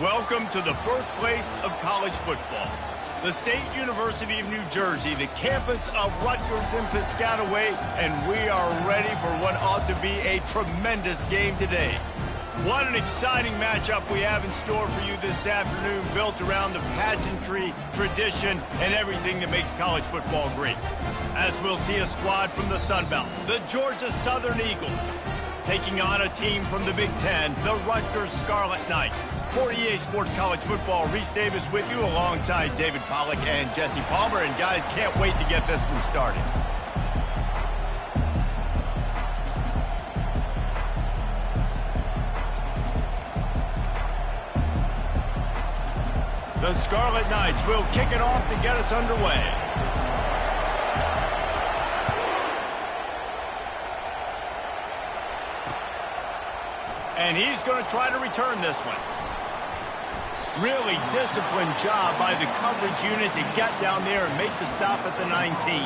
Welcome to the birthplace of college football. The State University of New Jersey, the campus of Rutgers in Piscataway, and we are ready for what ought to be a tremendous game today. What an exciting matchup we have in store for you this afternoon, built around the pageantry, tradition, and everything that makes college football great. As we'll see a squad from the Sun Belt, the Georgia Southern Eagles, taking on a team from the Big Ten, the Rutgers Scarlet Knights. For EA Sports College Football, Reese Davis with you alongside David Pollack and Jesse Palmer. And guys, can't wait to get this one started. The Scarlet Knights will kick it off to get us underway. And he's going to try to return this one. Really disciplined job by the coverage unit to get down there and make the stop at the 19.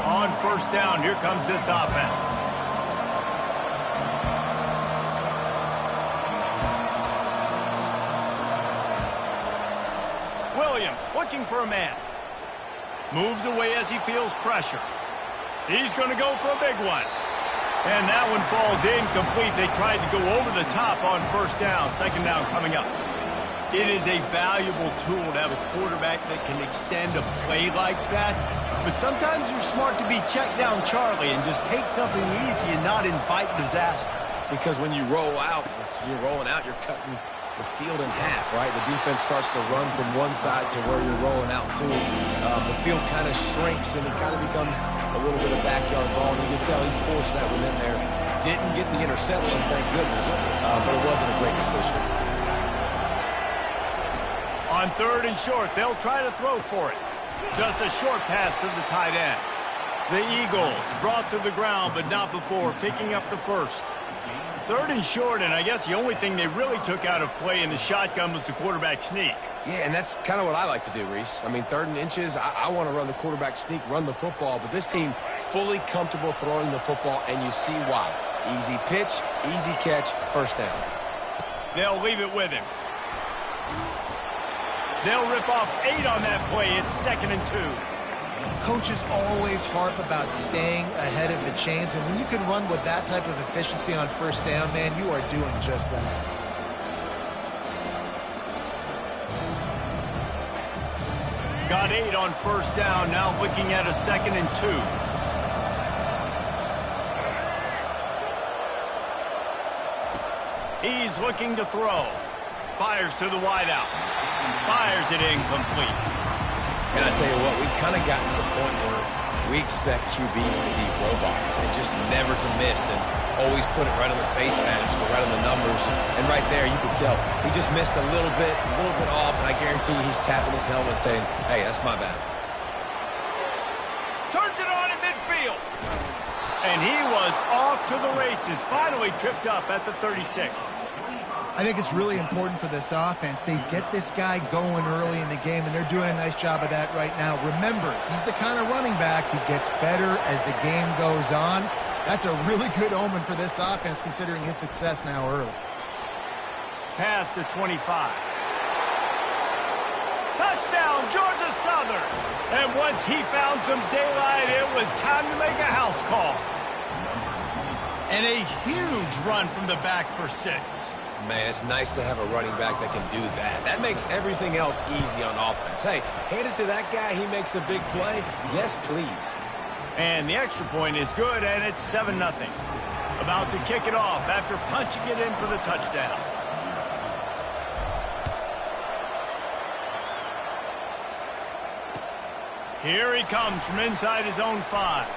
On first down, here comes this offense. Williams looking for a man. Moves away as he feels pressure. He's going to go for a big one. And that one falls incomplete. They tried to go over the top on first down. Second down coming up. It is a valuable tool to have a quarterback that can extend a play like that. But sometimes you're smart to be check down Charlie and just take something easy and not invite disaster. Because when you roll out, you're rolling out, you're cutting the field in half, right? The defense starts to run from one side to where you're rolling out to. The field kind of shrinks and it kind of becomes a little bit of backyard ball. And you can tell he forced that one in there. Didn't get the interception, thank goodness, but it wasn't a great decision. On third and short, they'll try to throw for it. Just a short pass to the tight end. The Eagles brought to the ground, but not before, picking up the first. Third and short, and I guess the only thing they really took out of play in the shotgun was the quarterback sneak. Yeah, and that's kind of what I like to do, Reese. I mean, third and inches, I want to run the quarterback sneak, run the football, but this team fully comfortable throwing the football, and you see why. Easy pitch, easy catch, first down. They'll leave it with him. They'll rip off 8 on that play. It's 2nd and 2. Coaches always harp about staying ahead of the chains, and when you can run with that type of efficiency on first down, man, you are doing just that. Got 8 on first down, now looking at a 2nd and 2. He's looking to throw. Fires to the wideout. Fires it incomplete. And I tell you what, we've kind of gotten to the point where we expect QBs to be robots and just never to miss and always put it right on the face mask or right on the numbers. And right there, you can tell he just missed a little bit off, and I guarantee he's tapping his helmet saying, hey, that's my bad. Turns it on in midfield. And he was off to the races, finally tripped up at the 36. I think it's really important for this offense. They get this guy going early in the game, and they're doing a nice job of that right now. Remember, he's the kind of running back who gets better as the game goes on. That's a really good omen for this offense, considering his success now early. Past the 25. Touchdown, Georgia Southern. And once he found some daylight, it was time to make a house call. And a huge run from the back for 6. Man, it's nice to have a running back that can do that. That makes everything else easy on offense. Hey, hand it to that guy, he makes a big play. Yes, please. And the extra point is good, and it's 7-0. About to kick it off after punching it in for the touchdown. Here he comes from inside his own 5.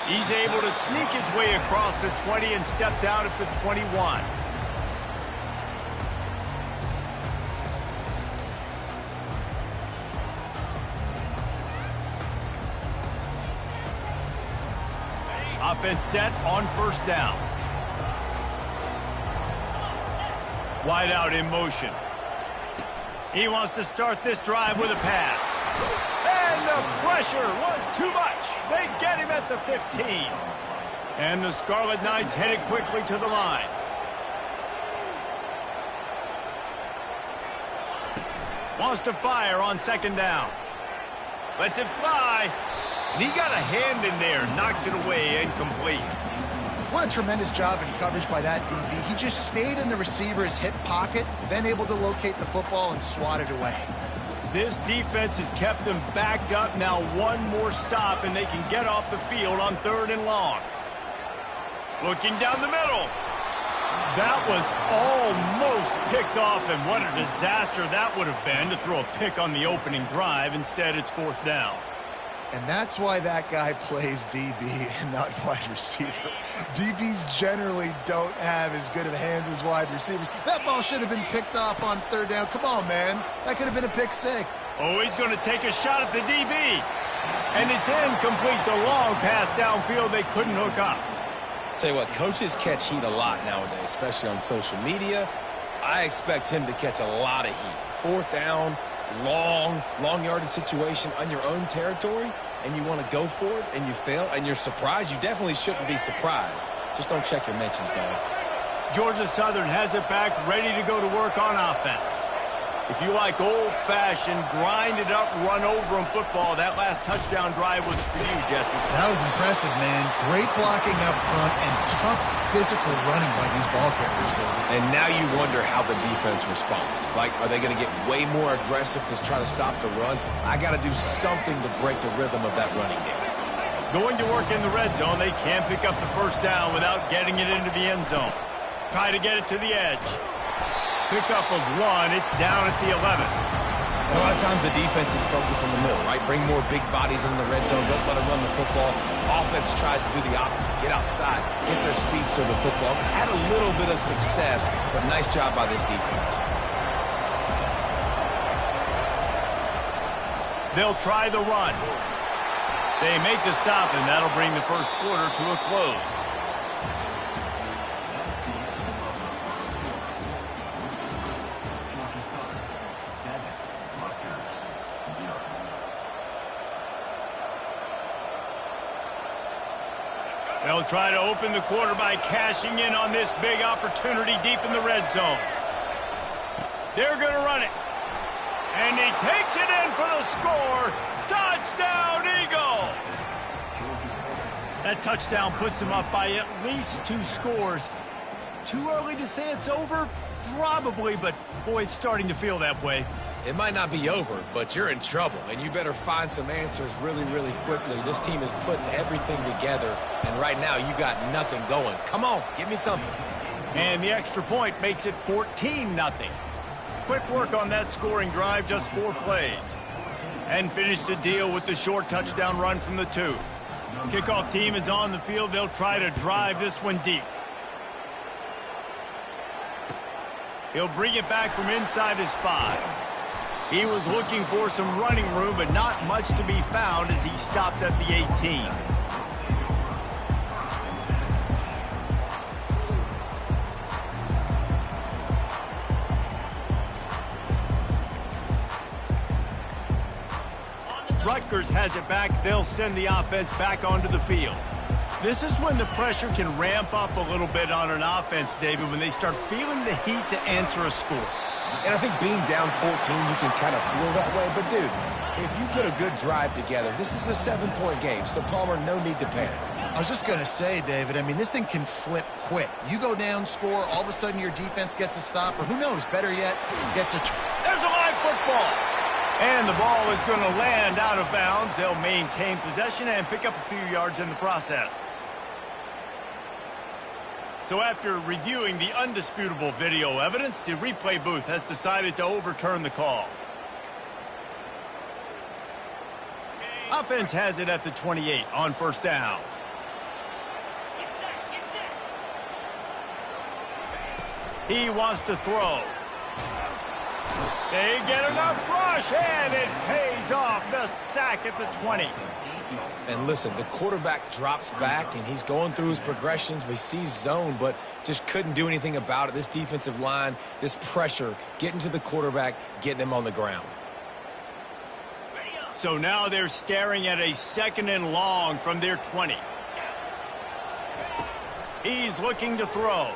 He's able to sneak his way across the 20 and steps out at the 21. Offense set on first down. Wide out in motion. He wants to start this drive with a pass. And the pressure was too much. They get him at the 15. And the Scarlet Knights headed quickly to the line. Wants to fire on second down. Lets it fly. And he got a hand in there. Knocks it away, incomplete. What a tremendous job in coverage by that DB. He just stayed in the receiver's hip pocket, then able to locate the football and swat it away. This defense has kept them backed up. Now one more stop, and they can get off the field on 3rd and long. Looking down the middle. That was almost picked off, and what a disaster that would have been to throw a pick on the opening drive. Instead, it's 4th down. And that's why that guy plays DB and not wide receiver. DBs generally don't have as good of hands as wide receivers. That ball should have been picked off on 3rd down. Come on, man. That could have been a pick six. Oh, he's going to take a shot at the DB. And it's incomplete. The long pass downfield, they couldn't hook up. Tell you what, coaches catch heat a lot nowadays, especially on social media. I expect him to catch a lot of heat. 4th down, long yardage situation on your own territory, and you want to go for it, and you fail, and you're surprised. You definitely shouldn't be surprised. Just don't check your mentions, dog. Georgia Southern has it back, ready to go to work on offense. If you like old-fashioned, grind-it-up, run-over-'em football, that last touchdown drive was for you, Jesse. That was impressive, man. Great blocking up front and tough physical running by these ball carriers, though. And now you wonder how the defense responds. Like, are they going to get way more aggressive to try to stop the run? I got to do something to break the rhythm of that running game. Going to work in the red zone, they can't pick up the 1st down without getting it into the end zone. Try to get it to the edge. Pickup of 1. It's down at the 11. And a lot of times the defense is focused on the middle, right? Bring more big bodies in the red zone. Don't let them run the football. Offense tries to do the opposite. Get outside. Get their speeds to the football. Had a little bit of success, but nice job by this defense. They'll try the run. They make the stop, and that'll bring the 1st quarter to a close. They'll try to open the quarter by cashing in on this big opportunity deep in the red zone. They're going to run it. And he takes it in for the score. Touchdown, Eagles! That touchdown puts them up by at least 2 scores. Too early to say it's over? Probably, but boy, it's starting to feel that way. It might not be over, but you're in trouble, and you better find some answers really, really quickly. This team is putting everything together, and right now you got nothing going. Come on, give me something. And the extra point makes it 14-0. Quick work on that scoring drive, just 4 plays. And finish the deal with the short touchdown run from the 2. Kickoff team is on the field. They'll try to drive this one deep. He'll bring it back from inside his 5. He was looking for some running room, but not much to be found as he stopped at the 18. Rutgers has it back. They'll send the offense back onto the field. This is when the pressure can ramp up a little bit on an offense, David, when they start feeling the heat to answer a score. And I think being down 14, you can kind of feel that way. But, dude, if you put a good drive together, this is a 7-point game. So, Palmer, no need to panic. I was just going to say, David, I mean, this thing can flip quick. You go down, score, all of a sudden your defense gets a stop, or who knows, better yet, gets a... There's a live football. And the ball is going to land out of bounds. They'll maintain possession and pick up a few yards in the process. So after reviewing the undisputable video evidence, the replay booth has decided to overturn the call. Offense has it at the 28 on 1st down. He wants to throw. They get enough rush, and it pays off. The sack at the 20. And listen, the quarterback drops back, and he's going through his progressions. We see zone, but just couldn't do anything about it. This defensive line, this pressure, getting to the quarterback, getting him on the ground. So now they're staring at a 2nd and long from their 20. He's looking to throw.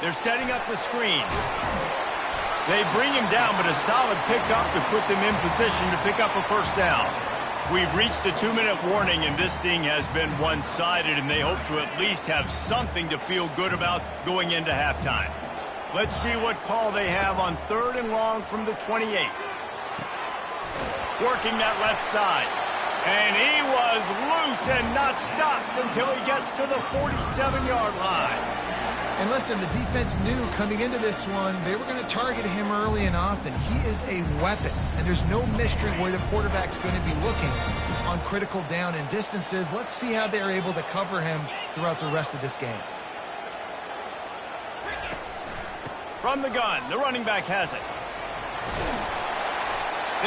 They're setting up the screen. They bring him down, but a solid pickup to put them in position to pick up a first down. We've reached the 2-minute warning, and this thing has been one-sided, and they hope to at least have something to feel good about going into halftime. Let's see what call they have on 3rd and long from the 28. Working that left side. And he was loose and not stopped until he gets to the 47-yard line. And listen, the defense knew coming into this one, they were going to target him early and often. He is a weapon, and there's no mystery where the quarterback's going to be looking on critical down and distances. Let's see how they're able to cover him throughout the rest of this game. From the gun, the running back has it.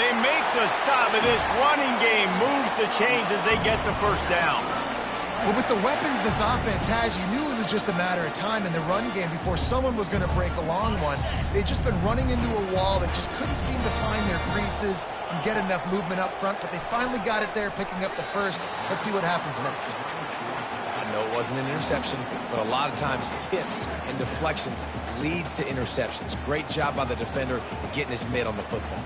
They make the stop, and this running game moves the chains as they get the first down. Well, with the weapons this offense has, you knew it was just a matter of time in the run game before someone was going to break a long one. They'd just been running into a wall. They just couldn't seem to find their creases and get enough movement up front, but they finally got it there, picking up the first. Let's see what happens next. I know it wasn't an interception, but a lot of times tips and deflections leads to interceptions. Great job by the defender getting his mid on the football.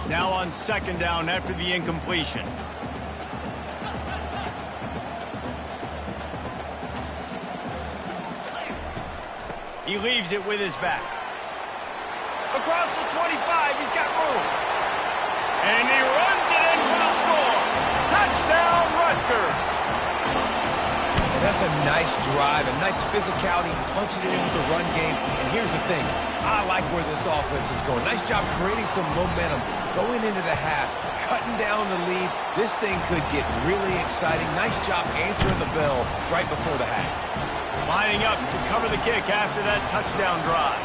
Now on 2nd down after the incompletion. He leaves it with his back. Across the 25, he's got room. And he runs it in for the score. Touchdown, Rutgers. And that's a nice drive, a nice physicality, punching it in with the run game. And here's the thing, I like where this offense is going. Nice job creating some momentum, going into the half, cutting down the lead. This thing could get really exciting. Nice job answering the bell right before the half. Lining up to cover the kick after that touchdown drive.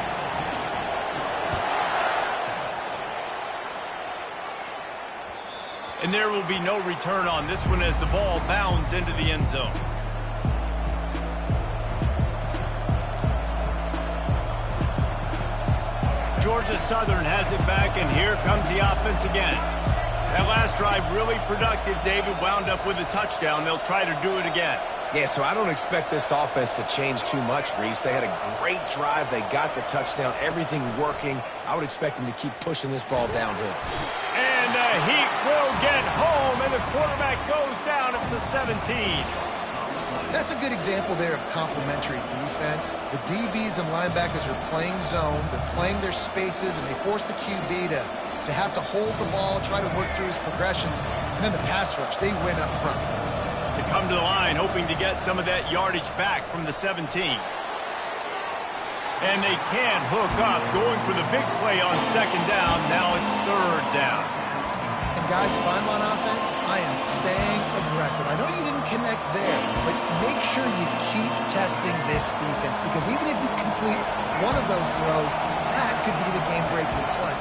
And there will be no return on this one as the ball bounds into the end zone. Georgia Southern has it back, and here comes the offense again. That last drive really productive. David wound up with a touchdown. They'll try to do it again. Yeah, so I don't expect this offense to change too much, Reese. They had a great drive. They got the touchdown, everything working. I would expect them to keep pushing this ball downhill. And the Heat will get home, and the quarterback goes down at the 17. That's a good example there of complementary defense. The DBs and linebackers are playing zone. They're playing their spaces, and they force the QB to have to hold the ball, try to work through his progressions. And then the pass rush, they win up front. They come to the line hoping to get some of that yardage back from the 17. And they can't hook up, going for the big play on 2nd down. Now it's 3rd down. And guys, if I'm on offense, I am staying aggressive. I know you didn't connect there, but make sure you keep testing this defense, because even if you complete one of those throws, that could be the game-breaking play.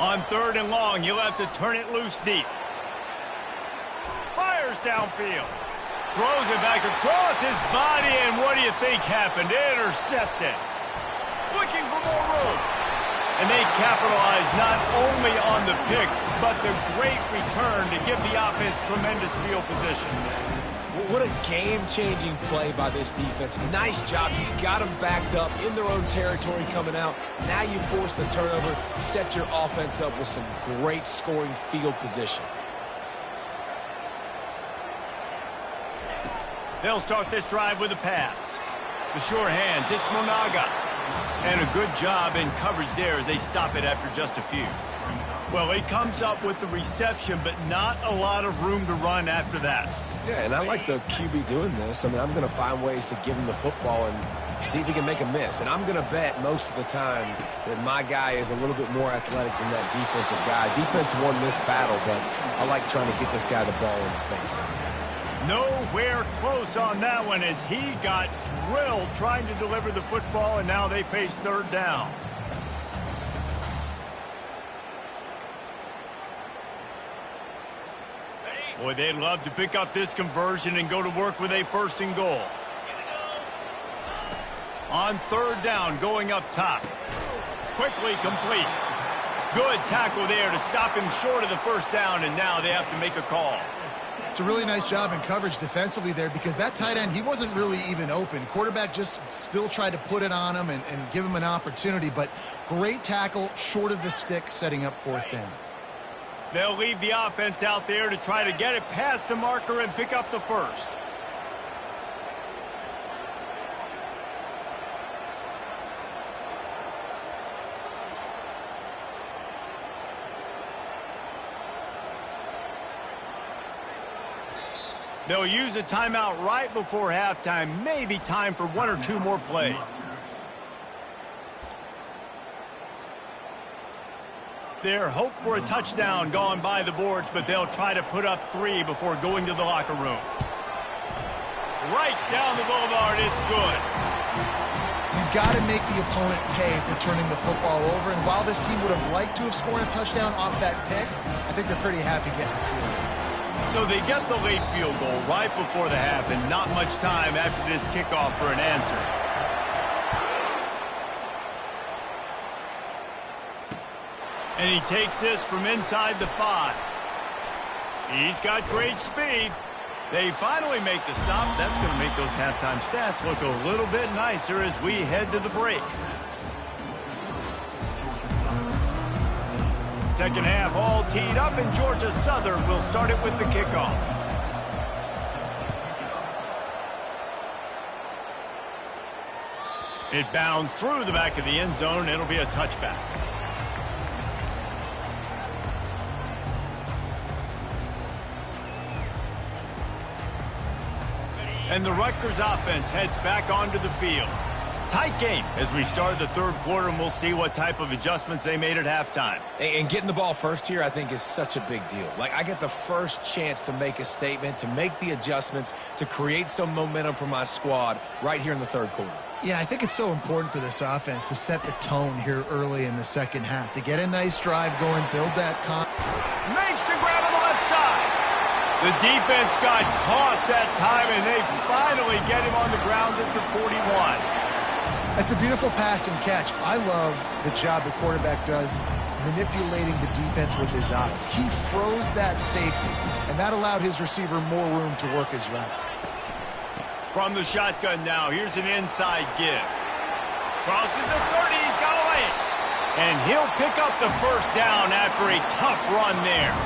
On 3rd and long, you'll have to turn it loose deep. Fires downfield. Throws it back across his body, and what do you think happened? Intercepted. Looking for more room. And they capitalize not only on the pick, but the great return to give the offense tremendous field position. What a game-changing play by this defense. Nice job. You got them backed up in their own territory coming out. Now you force the turnover, set your offense up with some great scoring field position. They'll start this drive with a pass. The sure hands, it's Monaga. And a good job in coverage there as they stop it after just a few. Well, he comes up with the reception, but not a lot of room to run after that. Yeah, and I like the QB doing this. I mean, I'm going to find ways to give him the football and see if he can make a miss. And I'm going to bet most of the time that my guy is a little bit more athletic than that defensive guy. Defense won this battle, but I like trying to get this guy the ball in space. Nowhere close on that one as he got drilled trying to deliver the football, and now they face 3rd down. Boy, they'd love to pick up this conversion and go to work with a 1st and goal. On 3rd down, going up top. Quickly complete. Good tackle there to stop him short of the 1st down, and now they have to make a call. It's a really nice job in coverage defensively there because that tight end, he wasn't really even open. Quarterback just still tried to put it on him and give him an opportunity, but great tackle, short of the stick, setting up fourth down. They'll leave the offense out there to try to get it past the marker and pick up the first. They'll use a timeout right before halftime. Maybe time for one or two more plays. Their hope for a touchdown gone by the boards, but they'll try to put up 3 before going to the locker room. Right down the boulevard, it's good. You've got to make the opponent pay for turning the football over, and while this team would have liked to have scored a touchdown off that pick, I think they're pretty happy getting the field. So they get the late field goal right before the half and not much time after this kickoff for an answer. And he takes this from inside the 5. He's got great speed. They finally make the stop. That's going to make those halftime stats look a little bit nicer as we head to the break. Second half all teed up, and Georgia Southern will start it with the kickoff. It bounds through the back of the end zone. It'll be a touchback. And the Rutgers offense heads back onto the field. Tight game as we start the third quarter, and we'll see what type of adjustments they made at halftime. And getting the ball first here, I think, is such a big deal. Like, I get the first chance to make a statement, to make the adjustments, to create some momentum for my squad right here in the third quarter. Yeah, I think it's so important for this offense to set the tone here early in the second half, to get a nice drive going, build that Makes the grab on the left side. The defense got caught that time, and they finally get him on the ground at the 41. That's a beautiful pass and catch. I love the job the quarterback does manipulating the defense with his eyes. He froze that safety, and that allowed his receiver more room to work his route. From the shotgun now, here's an inside give. Crosses the 30, he's got away. And he'll pick up the first down after a tough run there.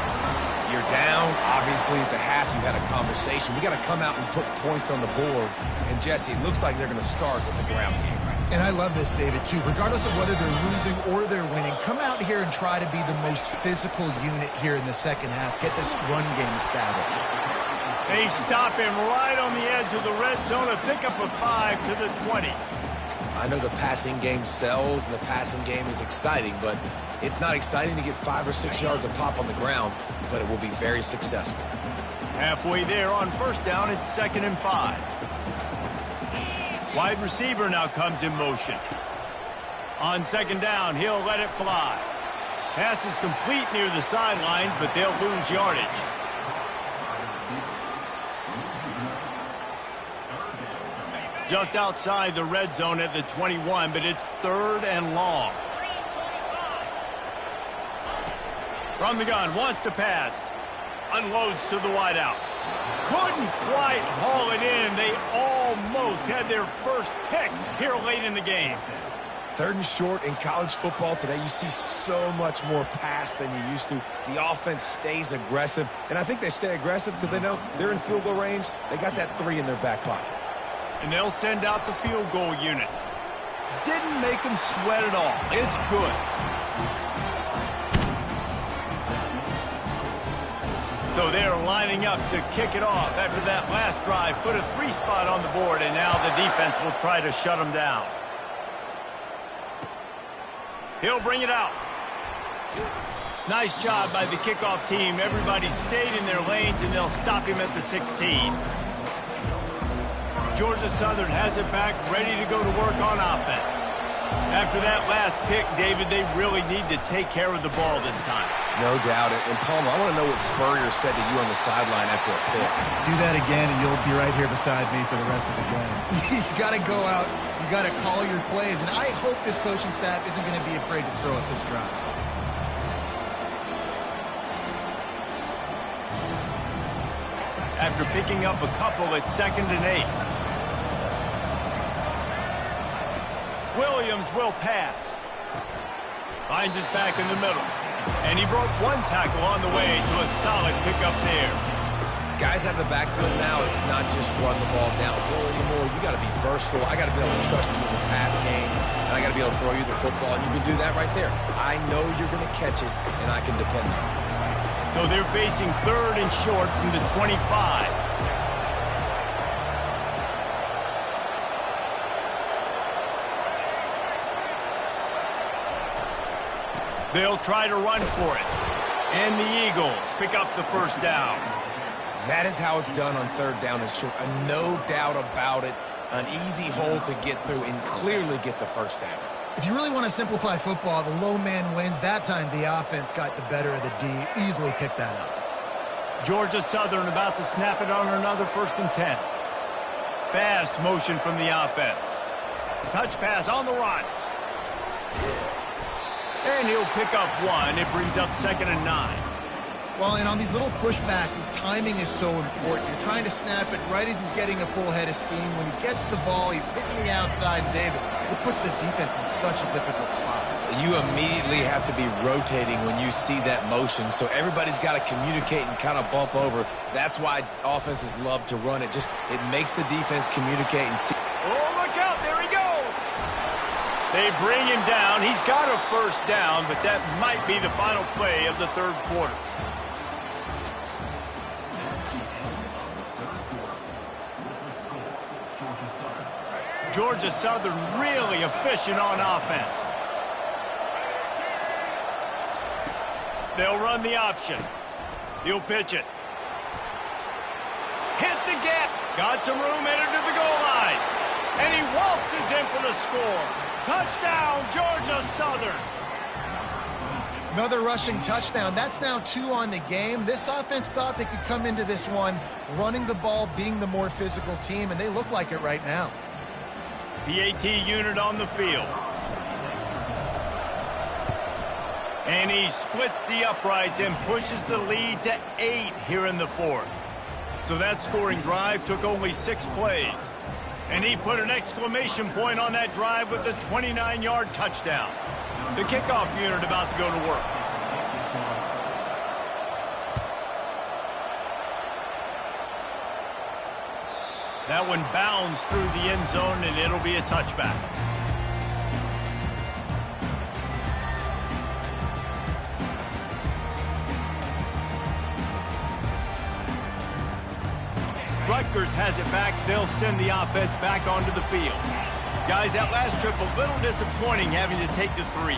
You're down. Obviously, at the half, you had a conversation. We got to come out and put points on the board. And, Jesse, it looks like they're going to start with the ground game. And I love this, David, too. Regardless of whether they're losing or they're winning, come out here and try to be the most physical unit here in the second half. Get this run game established. They stop him right on the edge of the red zone. A pickup of 5 to the 20. I know the passing game sells and the passing game is exciting, but it's not exciting to get 5 or 6 yards of pop on the ground, but it will be very successful. Halfway there on first down, it's 2nd and 5. Wide receiver now comes in motion. On second down, he'll let it fly. Pass is complete near the sidelines, but they'll lose yardage. Just outside the red zone at the 21, but it's 3rd and long. From the gun, wants to pass. Unloads to the wideout. Couldn't quite haul it in. They almost had their first pick here late in the game. 3rd and short in college football today. You see so much more pass than you used to. The offense stays aggressive, and I think they stay aggressive because they know they're in field goal range. They got that 3 in their back pocket. And they'll send out the field goal unit. Didn't make them sweat at all. It's good. So they're lining up to kick it off after that last drive. Put a 3 spot on the board, and now the defense will try to shut them down. He'll bring it out. Nice job by the kickoff team. Everybody stayed in their lanes, and they'll stop him at the 16. Georgia Southern has it back, ready to go to work on offense. After that last pick, David, they really need to take care of the ball this time. No doubt. And Palmer, I want to know what Spurrier said to you on the sideline after a pick. Do that again, and you'll be right here beside me for the rest of the game. You got to go out. You got to call your plays. And I hope this coaching staff isn't going to be afraid to throw at this drive. after picking up a couple at 2nd and 8. Williams will pass. Finds his back in the middle. And he broke one tackle on the way to a solid pickup there. Guys out of the backfield now, it's not just run the ball downhill anymore. You got to be versatile. I got to be able to trust you in the pass game, and I got to be able to throw you the football, and you can do that right there. I know you're going to catch it, and I can depend on it. So they're facing 3rd and short from the 25. They'll try to run for it. And the Eagles pick up the first down. That is how it's done on 3rd down and short. No doubt about it. An easy hole to get through and clearly get the first down. If you really want to simplify football, the low man wins. That time the offense got the better of the D. Easily picked that up. Georgia Southern about to snap it on another 1st and 10. Fast motion from the offense. Touch pass on the run. And he'll pick up 1. It brings up 2nd and 9. Well, and on these little push passes, timing is so important. You're trying to snap it right as he's getting a full head of steam. When he gets the ball, he's hitting the outside, David. It puts the defense in such a difficult spot. You immediately have to be rotating when you see that motion, so everybody's got to communicate and kind of bump over. That's why offenses love to run it. It makes the defense communicate and see. Oh, look out. There he goes. They bring him down. He's got a first down, but that might be the final play of the 3rd quarter. Georgia Southern really efficient on offense. They'll run the option. He'll pitch it. Hit the gap. Got some room headed to the goal line. And he waltzes in for the score. Touchdown, Georgia Southern. Another rushing touchdown. That's now 2 on the game. This offense thought they could come into this one running the ball, being the more physical team, and they look like it right now. PAT unit on the field. And he splits the uprights and pushes the lead to 8 here in the 4th. So that scoring drive took only 6 plays. And he put an exclamation point on that drive with a 29-yard touchdown. The kickoff unit about to go to work. That one bounds through the end zone, and it'll be a touchback. Rutgers has it back. They'll send the offense back onto the field. Guys, that last trip a little disappointing having to take the 3.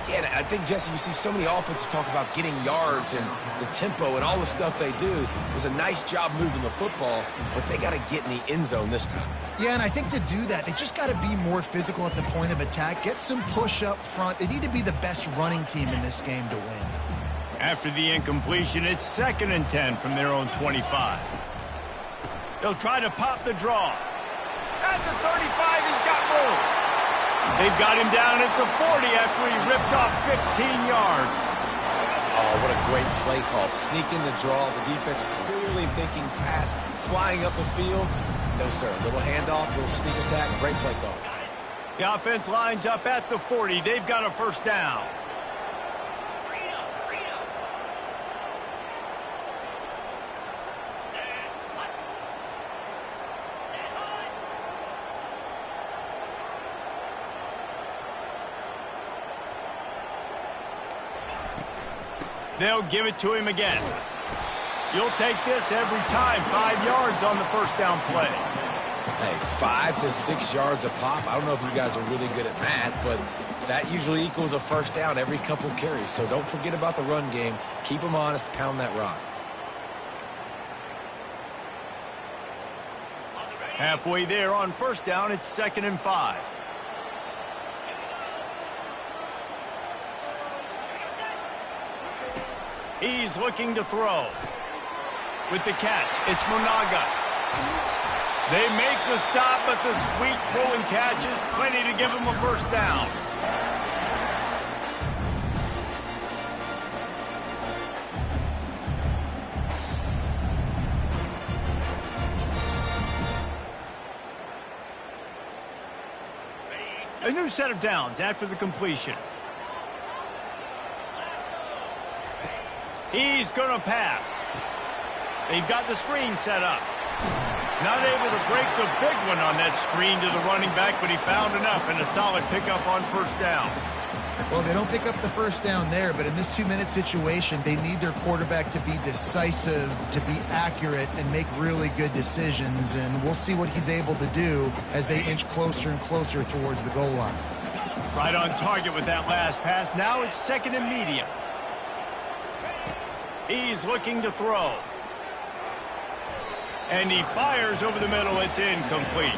Yeah, and I think, Jesse, you see so many offenses talk about getting yards and the tempo and all the stuff they do. It was a nice job moving the football, but they got to get in the end zone this time. Yeah, and I think to do that, they just got to be more physical at the point of attack, get some push up front. They need to be the best running team in this game to win. After the incompletion, it's 2nd and 10 from their own 25. They'll try to pop the draw. At the 35, he's got room. They've got him down at the 40 after he ripped off 15 yards. Oh, what a great play call. Sneaking the draw. The defense clearly thinking pass, flying up the field. No, sir. Little handoff, little sneak attack. Great play call. The offense lines up at the 40. They've got a first down. They'll give it to him again. You'll take this every time. 5 yards on the first down play. Hey, 5 to 6 yards a pop. I don't know if you guys are really good at math, but that usually equals a first down every couple carries. So don't forget about the run game. Keep them honest. Pound that rock. Halfway there on first down, it's 2nd and 5. He's looking to throw. With the catch, it's Monaga. They make the stop, but the sweet rolling catch is plenty to give him a first down. A new set of downs after the completion. He's going to pass. They've got the screen set up. Not able to break the big one on that screen to the running back, but he found enough and a solid pickup on first down. Well, they don't pick up the first down there, but in this 2-minute situation, they need their quarterback to be decisive, to be accurate, and make really good decisions. And we'll see what he's able to do as they inch closer and closer towards the goal line. Right on target with that last pass. Now it's second and medium. He's looking to throw. And he fires over the middle. It's incomplete.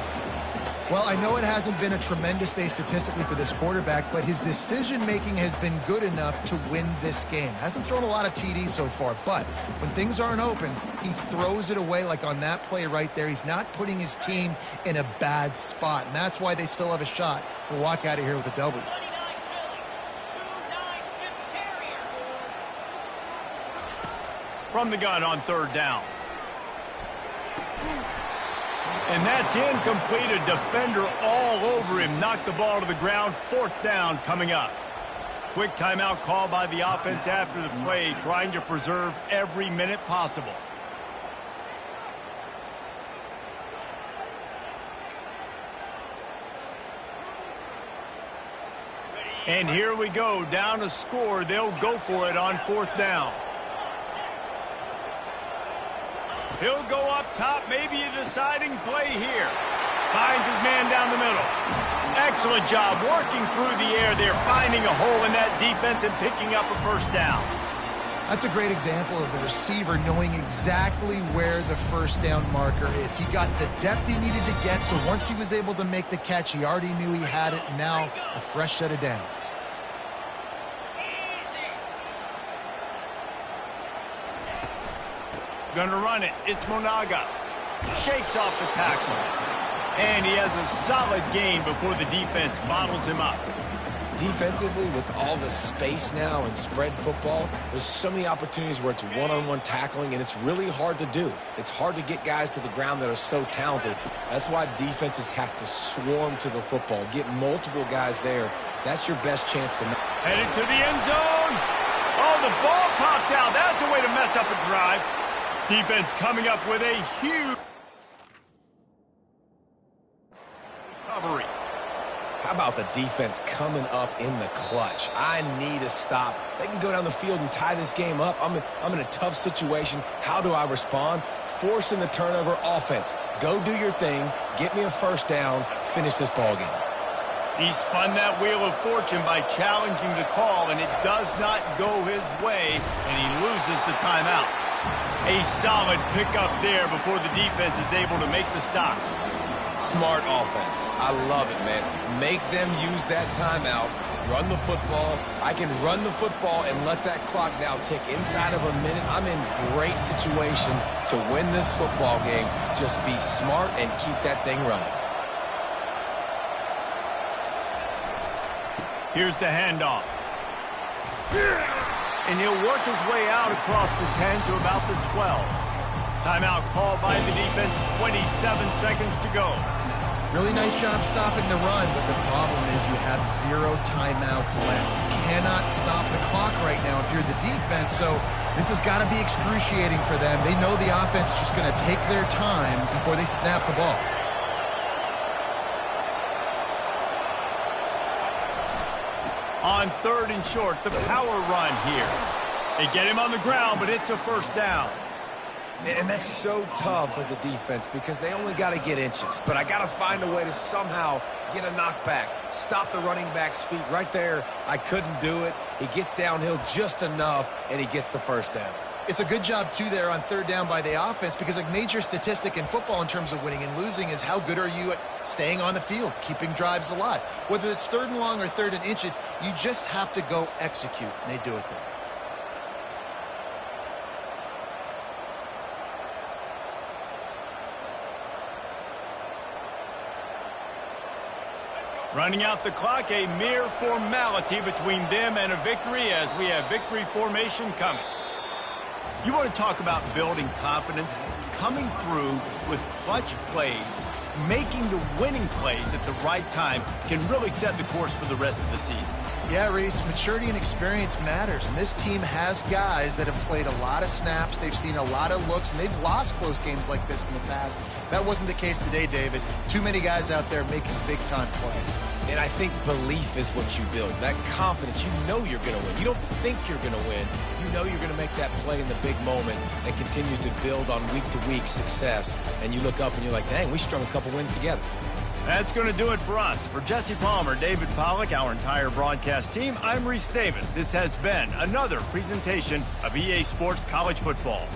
Well, I know it hasn't been a tremendous day statistically for this quarterback, but his decision-making has been good enough to win this game. Hasn't thrown a lot of TDs so far, but when things aren't open, he throws it away like on that play right there. He's not putting his team in a bad spot, and that's why they still have a shot to walk out of here with a W. From the gun on third down. And that's incomplete. A defender all over him. Knocked the ball to the ground. Fourth down coming up. Quick timeout call by the offense after the play, trying to preserve every minute possible. And here we go. Down to score. They'll go for it on fourth down. He'll go up top, maybe a deciding play here. Finds his man down the middle. Excellent job working through the air there, finding a hole in that defense and picking up a first down. That's a great example of the receiver knowing exactly where the first down marker is. He got the depth he needed to get, so once he was able to make the catch, he already knew he had it. Now a fresh set of downs. Going to run it. It's Monaga. Shakes off the tackle. And he has a solid gain before the defense bottles him up. Defensively, with all the space now and spread football, there's so many opportunities where it's one-on-one tackling, and it's really hard to do. It's hard to get guys to the ground that are so talented. That's why defenses have to swarm to the football, get multiple guys there. That's your best chance to... Headed to the end zone. Oh, the ball popped out. That's a way to mess up a drive. Defense coming up with a huge recovery. How about the defense coming up in the clutch? I need a stop. They can go down the field and tie this game up. I'm in a tough situation. How do I respond? Forcing the turnover. Offense. Go do your thing. Get me a first down. Finish this ball game. He spun that wheel of fortune by challenging the call, and it does not go his way, and he loses the timeout. A solid pickup there before the defense is able to make the stop. Smart offense. I love it, man. Make them use that timeout. Run the football. I can run the football and let that clock now tick inside of a minute. I'm in great situation to win this football game. Just be smart and keep that thing running. Here's the handoff. And he'll work his way out across the 10 to about the 12. Timeout called by the defense, 27 seconds to go. Really nice job stopping the run, but the problem is you have 0 timeouts left. You cannot stop the clock right now if you're the defense, so this has got to be excruciating for them. They know the offense is just going to take their time before they snap the ball. On third and short, the power run here. They get him on the ground, but it's a first down. And that's so tough as a defense because they only got to get inches. But I got to find a way to somehow get a knockback, stop the running back's feet right there. I couldn't do it. He gets downhill just enough, and he gets the first down. It's a good job, too, there on third down by the offense because a major statistic in football in terms of winning and losing is how good are you at staying on the field, keeping drives alive. Whether it's third and long or third and inches, you just have to go execute, and they do it there. Running out the clock, a mere formality between them and a victory as we have victory formation coming. You want to talk about building confidence? Coming through with clutch plays, making the winning plays at the right time can really set the course for the rest of the season. Yeah, Reese, maturity and experience matters, and this team has guys that have played a lot of snaps, they've seen a lot of looks, and they've lost close games like this in the past. That wasn't the case today, David. Too many guys out there making big-time plays. And I think belief is what you build, that confidence. You know you're going to win. You don't think you're going to win. You know you're going to make that play in the big moment and continue to build on week-to-week success. And you look up and you're like, dang, we strung a couple wins together. That's going to do it for us. For Jesse Palmer, David Pollack, our entire broadcast team, I'm Reese Davis. This has been another presentation of EA Sports College Football.